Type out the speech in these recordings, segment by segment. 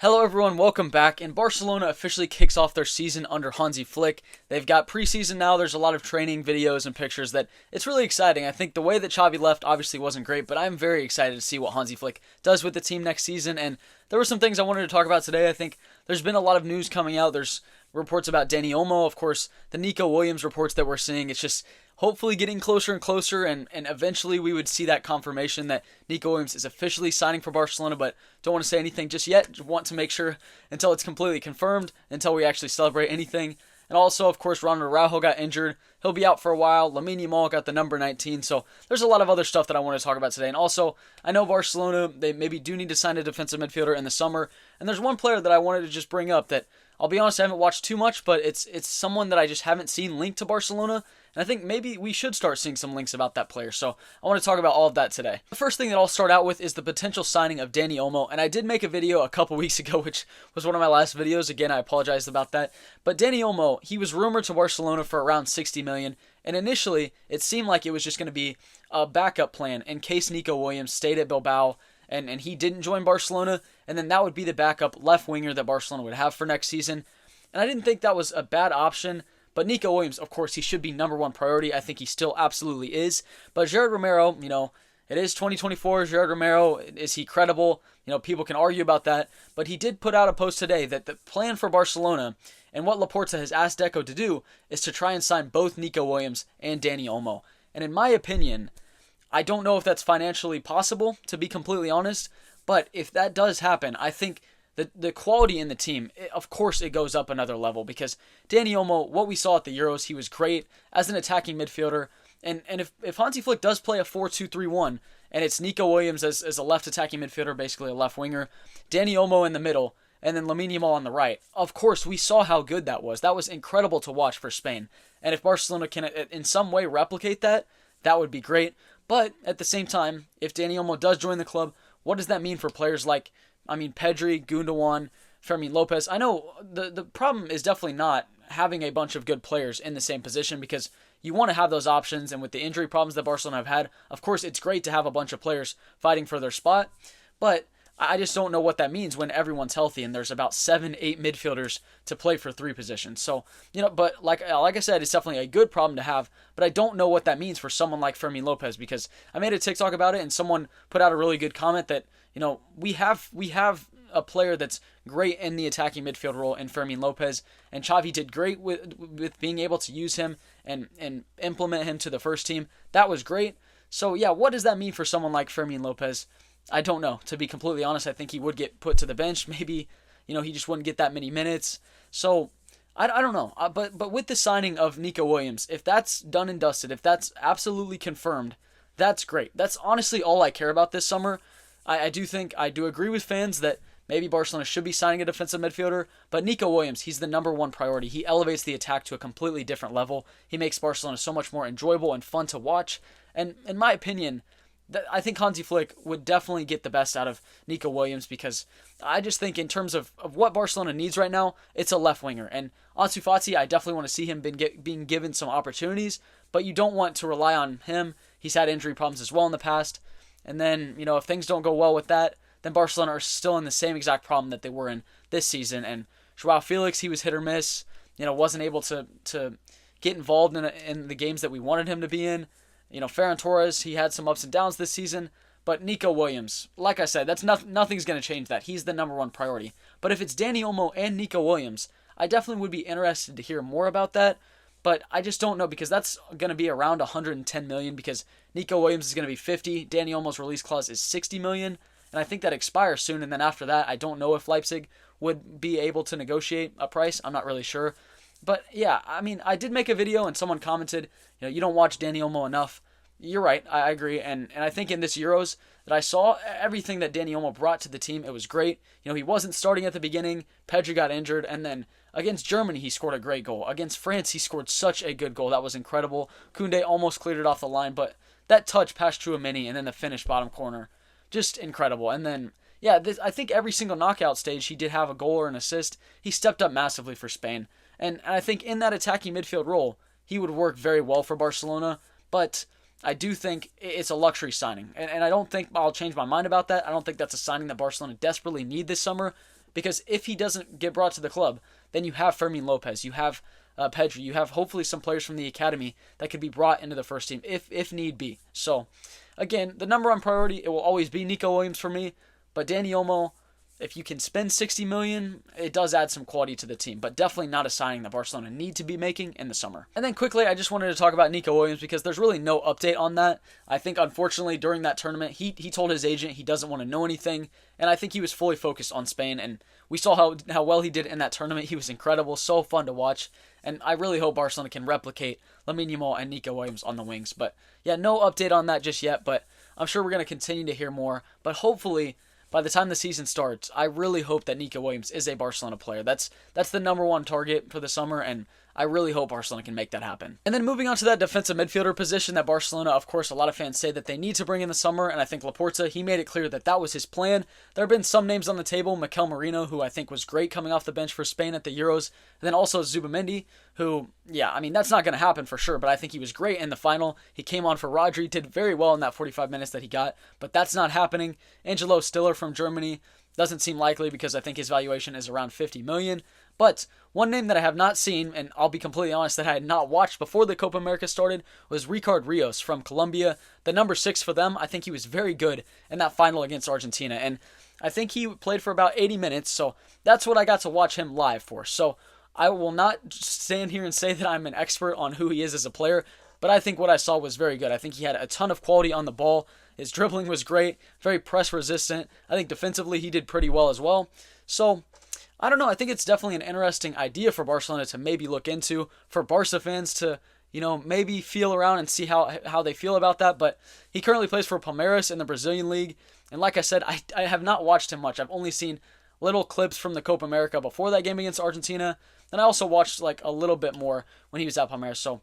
Hello everyone, welcome back. And Barcelona officially kicks off their season under Hansi Flick. They've got preseason now. There's a lot of training videos and pictures that it's really exciting. I think the way that Xavi left obviously wasn't great, but I'm very excited to see what Hansi Flick does with the team next season. And there were some things I wanted to talk about today. I think there's been a lot of news coming out. There's reports about Dani Olmo, of course, the Nico Williams reports that we're seeing. It's just hopefully getting closer and closer, and eventually we would see that confirmation that Nico Williams is officially signing for Barcelona, but don't want to say anything just yet. Just want to make sure until it's completely confirmed, until we actually celebrate anything. And also, of course, Ronald Araujo got injured. He'll be out for a while. Lamine Yamal got the number 19. So there's a lot of other stuff that I want to talk about today. And also, I know Barcelona, they maybe do need to sign a defensive midfielder in the summer. And there's one player that I wanted to just bring up that, I'll be honest, I haven't watched too much, but it's someone that I just haven't seen linked to Barcelona. And I think maybe we should start seeing some links about that player. So I want to talk about all of that today. The first thing that I'll start out with is the potential signing of Dani Olmo. And I did make a video a couple weeks ago, which was one of my last videos. Again, I apologize about that. But Dani Olmo, he was rumored to Barcelona for around 60 million. And initially, it seemed like it was just going to be a backup plan in case Nico Williams stayed at Bilbao and he didn't join Barcelona. And then that would be the backup left winger that Barcelona would have for next season. And I didn't think that was a bad option. But Nico Williams, of course, he should be number one priority. I think he still absolutely is. But Gerard Romero, it is 2024. Gerard Romero, is he credible? People can argue about that. But he did put out a post today that the plan for Barcelona and what Laporta has asked Deco to do is to try and sign both Nico Williams and Dani Olmo. And in my opinion, I don't know if that's financially possible, to be completely honest. But if that does happen, I think the quality in the team, of course, it goes up another level because Dani Olmo, what we saw at the Euros, he was great as an attacking midfielder. And if Hansi Flick does play a 4-2-3-1, and it's Nico Williams as a left attacking midfielder, basically a left winger, Dani Olmo in the middle, and then Lamine Yamal on the right, of course, we saw how good that was. That was incredible to watch for Spain. And if Barcelona can in some way replicate that, that would be great. But at the same time, if Dani Olmo does join the club, what does that mean for players like Pedri, Gundogan, Fermin Lopez? I know the problem is definitely not having a bunch of good players in the same position because you want to have those options, and with the injury problems that Barcelona have had, of course, it's great to have a bunch of players fighting for their spot, but I just don't know what that means when everyone's healthy and there's about 7-8 midfielders to play for three positions. So, but like I said, it's definitely a good problem to have, but I don't know what that means for someone like Fermin Lopez because I made a TikTok about it and someone put out a really good comment that, we have a player that's great in the attacking midfield role in Fermin Lopez, and Xavi did great with being able to use him and implement him to the first team. That was great. So yeah, what does that mean for someone like Fermin Lopez? I don't know. To be completely honest, I think he would get put to the bench. Maybe, he just wouldn't get that many minutes. So I don't know. But with the signing of Nico Williams, if that's done and dusted, if that's absolutely confirmed, that's great. That's honestly all I care about this summer. I do agree with fans that maybe Barcelona should be signing a defensive midfielder, but Nico Williams, he's the number one priority. He elevates the attack to a completely different level. He makes Barcelona so much more enjoyable and fun to watch. And in my opinion, I think Hansi Flick would definitely get the best out of Nico Williams because I just think in terms of what Barcelona needs right now, it's a left winger. And Ansu Fati, I definitely want to see him being given some opportunities, but you don't want to rely on him. He's had injury problems as well in the past. And then, if things don't go well with that, then Barcelona are still in the same exact problem that they were in this season. And Joao Felix, he was hit or miss, wasn't able to get involved in the games that we wanted him to be in. Ferran Torres, he had some ups and downs this season. But Nico Williams, like I said, that's nothing's going to change that. He's the number one priority. But if it's Dani Olmo and Nico Williams, I definitely would be interested to hear more about that. But I just don't know because that's going to be around 110 million because Nico Williams is going to be 50. Dani Olmo's release clause is 60 million. And I think that expires soon. And then after that, I don't know if Leipzig would be able to negotiate a price. I'm not really sure. But yeah, I did make a video and someone commented, you don't watch Dani Olmo enough. You're right. I agree. And I think in this Euros that I saw everything that Dani Olmo brought to the team, it was great. He wasn't starting at the beginning. Pedri got injured. And then against Germany, he scored a great goal. Against France, he scored such a good goal. That was incredible. Koundé almost cleared it off the line, but that touch past Tchouaméni and then the finish bottom corner, just incredible. And then, yeah, I think every single knockout stage he did have a goal or an assist. He stepped up massively for Spain. And I think in that attacking midfield role, he would work very well for Barcelona. But I do think it's a luxury signing. And I don't think I'll change my mind about that. I don't think that's a signing that Barcelona desperately need this summer. because if he doesn't get brought to the club, then you have Fermin Lopez, you have Pedri, you have hopefully some players from the academy that could be brought into the first team if need be. So, again, the number one priority, it will always be Nico Williams for me, but Dani Olmo, if you can spend $60 million, it does add some quality to the team, but definitely not a signing that Barcelona need to be making in the summer. And then quickly, I just wanted to talk about Nico Williams because there's really no update on that. I think, unfortunately, during that tournament, he told his agent he doesn't want to know anything, and I think he was fully focused on Spain, and we saw how well he did in that tournament. He was incredible, so fun to watch, and I really hope Barcelona can replicate Lamine Yamal and Nico Williams on the wings. But yeah, no update on that just yet, but I'm sure we're going to continue to hear more, but hopefully by the time the season starts, I really hope that Nico Williams is a Barcelona player. That's the number one target for the summer, and I really hope Barcelona can make that happen. And then moving on to that defensive midfielder position that Barcelona, of course, a lot of fans say that they need to bring in the summer, and I think Laporta, he made it clear that that was his plan. There have been some names on the table, Mikel Merino, who I think was great coming off the bench for Spain at the Euros, and then also Zubamendi, who, yeah, I mean, that's not going to happen for sure, but I think he was great in the final. He came on for Rodri, did very well in that 45 minutes that he got, but that's not happening. Angelo Stiller from Germany doesn't seem likely because I think his valuation is around 50 million. But one name that I have not seen, and I'll be completely honest, that I had not watched before the Copa America started, was Ricard Rios from Colombia. The number 6 for them, I think he was very good in that final against Argentina. And I think he played for about 80 minutes, so that's what I got to watch him live for. So I will not stand here and say that I'm an expert on who he is as a player, but I think what I saw was very good. I think he had a ton of quality on the ball. His dribbling was great, very press resistant. I think defensively he did pretty well as well. So I don't know. I think it's definitely an interesting idea for Barcelona to maybe look into, for Barca fans to, maybe feel around and see how they feel about that. But he currently plays for Palmeiras in the Brazilian league. And like I said, I have not watched him much. I've only seen little clips from the Copa America before that game against Argentina. And I also watched like a little bit more when he was at Palmeiras. So,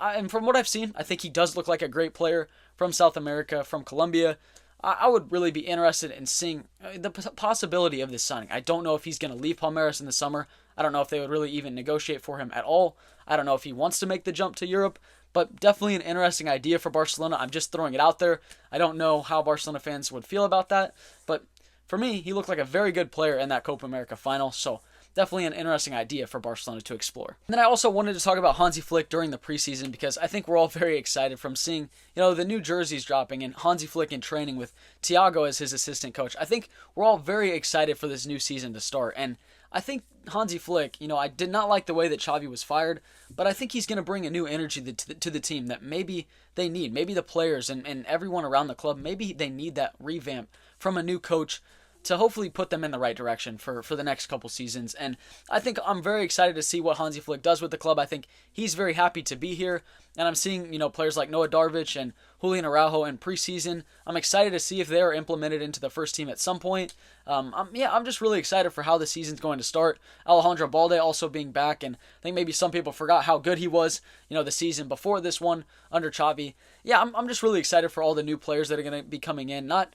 and from what I've seen, I think he does look like a great player from South America, from Colombia. I would really be interested in seeing the possibility of this signing. I don't know if he's going to leave Palmeiras in the summer. I don't know if they would really even negotiate for him at all. I don't know if he wants to make the jump to Europe, but definitely an interesting idea for Barcelona. I'm just throwing it out there. I don't know how Barcelona fans would feel about that, but for me, he looked like a very good player in that Copa America final, so definitely an interesting idea for Barcelona to explore. And then I also wanted to talk about Hansi Flick during the preseason because I think we're all very excited from seeing, the new jerseys dropping and Hansi Flick in training with Thiago as his assistant coach. I think we're all very excited for this new season to start. And I think Hansi Flick, I did not like the way that Xavi was fired, but I think he's going to bring a new energy to the team that maybe they need. Maybe the players and everyone around the club, maybe they need that revamp from a new coach to hopefully put them in the right direction for the next couple seasons. And I think I'm very excited to see what Hansi Flick does with the club. I think he's very happy to be here. And I'm seeing, players like Noah Darvic and Julian Araujo in preseason. I'm excited to see if they are implemented into the first team at some point. I'm just really excited for how the season's going to start. Alejandro Balde also being back, and I think maybe some people forgot how good he was, the season before this one under Xavi. Yeah, I'm just really excited for all the new players that are going to be coming in. Not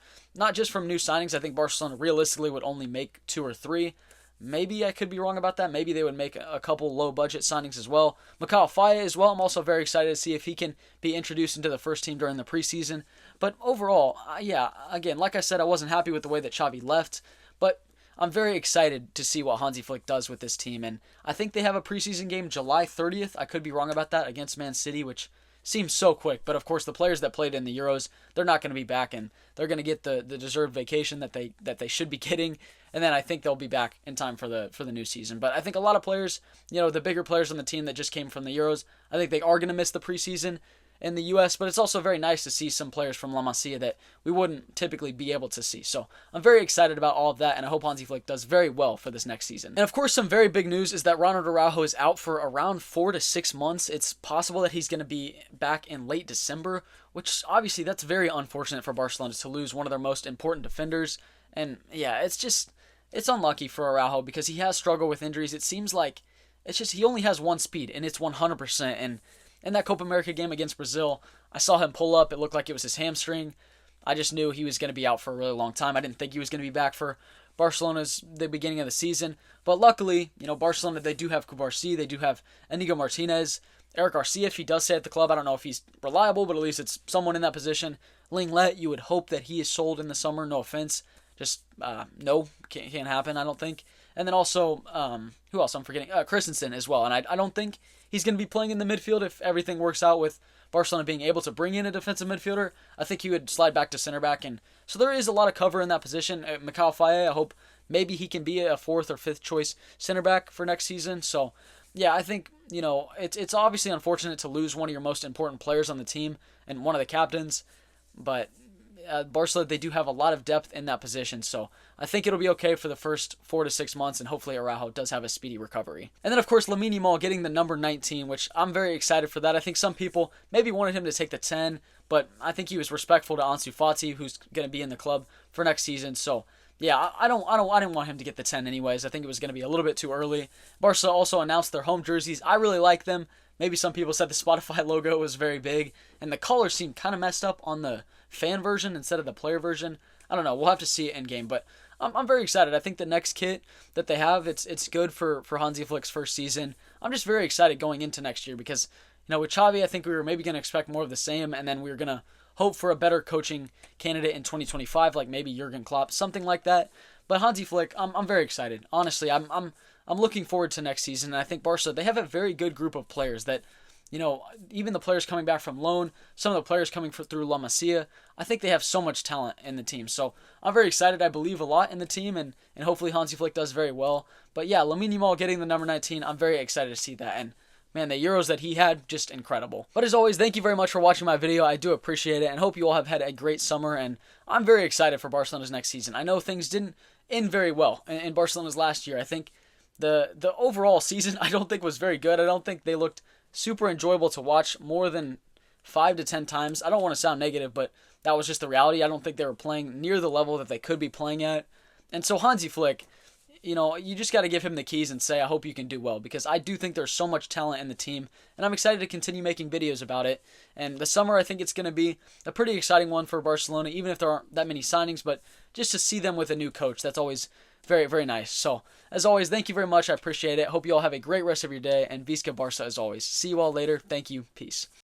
just from new signings. I think Barcelona realistically would only make 2 or 3. Maybe I could be wrong about that. Maybe they would make a couple low-budget signings as well. Mikal Faye as well. I'm also very excited to see if he can be introduced into the first team during the preseason. But overall, again, like I said, I wasn't happy with the way that Xavi left. But I'm very excited to see what Hansi Flick does with this team. And I think they have a preseason game July 30th. I could be wrong about that, against Man City, which seems so quick. But of course, the players that played in the Euros, they're not going to be back, and they're going to get the deserved vacation that they should be getting. And then I think they'll be back in time for the new season. But I think a lot of players, the bigger players on the team that just came from the Euros, I think they are going to miss the preseason in the U.S., but it's also very nice to see some players from La Masia that we wouldn't typically be able to see. So I'm very excited about all of that, and I hope Hansi Flick does very well for this next season. And of course, some very big news is that Ronald Araujo is out for around 4 to 6 months. It's possible that he's going to be back in late December, which obviously that's very unfortunate for Barcelona to lose one of their most important defenders. And yeah, it's unlucky for Araujo because he has struggled with injuries. It seems like he only has one speed, and it's 100%. And in that Copa America game against Brazil, I saw him pull up. It looked like it was his hamstring. I just knew he was going to be out for a really long time. I didn't think he was going to be back for the beginning of the season. But luckily, Barcelona, they do have Cubarsí, they do have Inigo Martinez, Eric Garcia, if he does stay at the club. I don't know if he's reliable, but at least it's someone in that position. Linglet, you would hope that he is sold in the summer, no offense. Just no, can't happen, I don't think. And then also, who else I'm forgetting? Christensen as well. And I don't think he's going to be playing in the midfield if everything works out with Barcelona being able to bring in a defensive midfielder. I think he would slide back to center back. And so there is a lot of cover in that position. Mikal Faye, I hope maybe he can be a fourth or fifth choice center back for next season. So, yeah, I think, it's obviously unfortunate to lose one of your most important players on the team and one of the captains. But Barcelona, they do have a lot of depth in that position, so I think it'll be okay for the first 4 to 6 months, and hopefully Araujo does have a speedy recovery. And then, of course, Lamine Yamal getting the number 19, which I'm very excited for that. I think some people maybe wanted him to take the 10, but I think he was respectful to Ansu Fati, who's going to be in the club for next season, so yeah, I didn't want him to get the 10 anyways. I think it was going to be a little bit too early. Barca also announced their home jerseys. I really like them. Maybe some people said the Spotify logo was very big, and the color seemed kind of messed up on the fan version instead of the player version. I don't know. We'll have to see it in game, but I'm very excited. I think the next kit that they have, it's good for Hansi Flick's first season. I'm just very excited going into next year because, with Xavi, I think we were maybe going to expect more of the same, and then we were going to hope for a better coaching candidate in 2025, like maybe Jurgen Klopp, something like that. But Hansi Flick, I'm very excited. Honestly, I'm looking forward to next season, and I think Barca, they have a very good group of players that, even the players coming back from loan, some of the players coming through La Masia, I think they have so much talent in the team. So I'm very excited. I believe a lot in the team, and hopefully Hansi Flick does very well. But yeah, Lamine Yamal getting the number 19, I'm very excited to see that. And man, the Euros that he had, just incredible. But as always, thank you very much for watching my video. I do appreciate it, and hope you all have had a great summer. And I'm very excited for Barcelona's next season. I know things didn't end very well in Barcelona's last year. I think the overall season, I don't think was very good. I don't think they looked super enjoyable to watch more than 5 to 10 times. I don't want to sound negative, but that was just the reality. I don't think they were playing near the level that they could be playing at. And so Hansi Flick, you just got to give him the keys and say, I hope you can do well, because I do think there's so much talent in the team, and I'm excited to continue making videos about it. And the summer, I think it's going to be a pretty exciting one for Barcelona, even if there aren't that many signings, but just to see them with a new coach, that's always very, very nice. So, as always, thank you very much. I appreciate it. Hope you all have a great rest of your day, and Visca Barca as always. See you all later. Thank you. Peace.